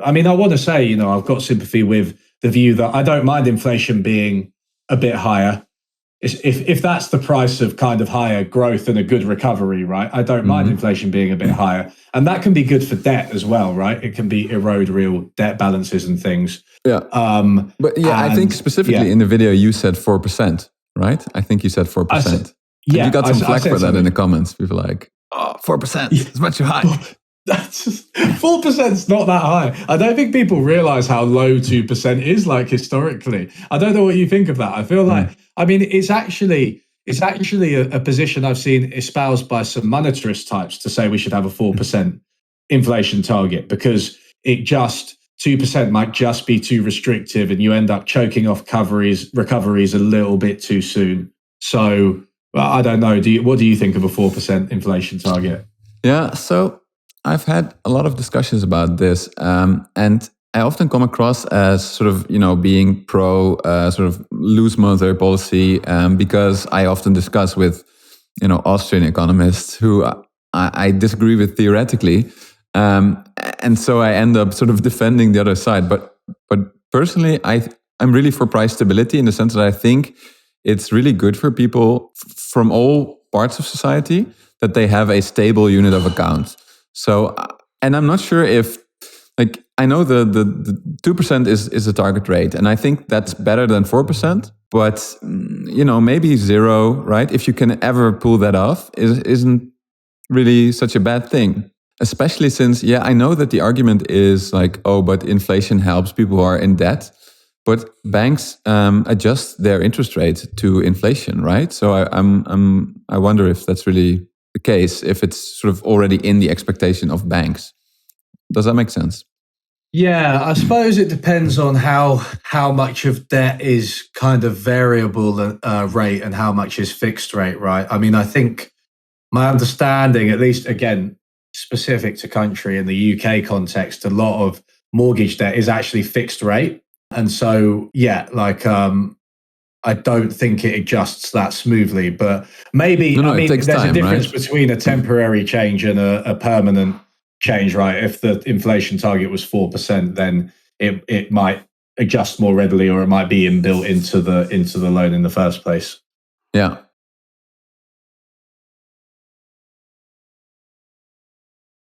I mean, I want to say, I've got sympathy with the view that I don't mind inflation being a bit higher. If that's the price of kind of higher growth and a good recovery, right? I don't mind inflation being a bit higher. And that can be good for debt as well, right? It can be erode real debt balances and things. Yeah. I think specifically in the video you said 4%, right? I think you said 4%. You got some flack for that in the comments. People are like, 4%, it's much too high. That's 4% is not that high. I don't think people realize how low 2% is, like historically. I don't know what you think of that. I feel like, I mean, it's actually a position I've seen espoused by some monetarist types to say we should have a 4% inflation target, because 2% might just be too restrictive and you end up choking off recoveries a little bit too soon. So I don't know. What do you think of a 4% inflation target? Yeah, so I've had a lot of discussions about this, and I often come across as sort of, being pro sort of loose monetary policy, because I often discuss with, Austrian economists who I disagree with theoretically, and so I end up sort of defending the other side. But personally, I'm really for price stability, in the sense that I think it's really good for people from all parts of society that they have a stable unit of account. So, and I'm not sure if, I know the 2% is a target rate, and I think that's better than 4%, but, maybe 0, right? If you can ever pull that off, isn't really such a bad thing. Especially since, I know that the argument is like, oh, but inflation helps people who are in debt, but banks adjust their interest rate to inflation, right? So I wonder if that's really the case, if it's sort of already in the expectation of banks. Does that make sense? Yeah, I suppose it depends on how much of debt is kind of variable rate and how much is fixed rate, right? I mean, I think my understanding, at least again, specific to country in the UK context, a lot of mortgage debt is actually fixed rate. And so, I don't think it adjusts that smoothly, but maybe, there's a difference between a temporary change and a permanent change, right? If the inflation target was 4%, then it might adjust more readily, or it might be inbuilt into the loan in the first place. Yeah.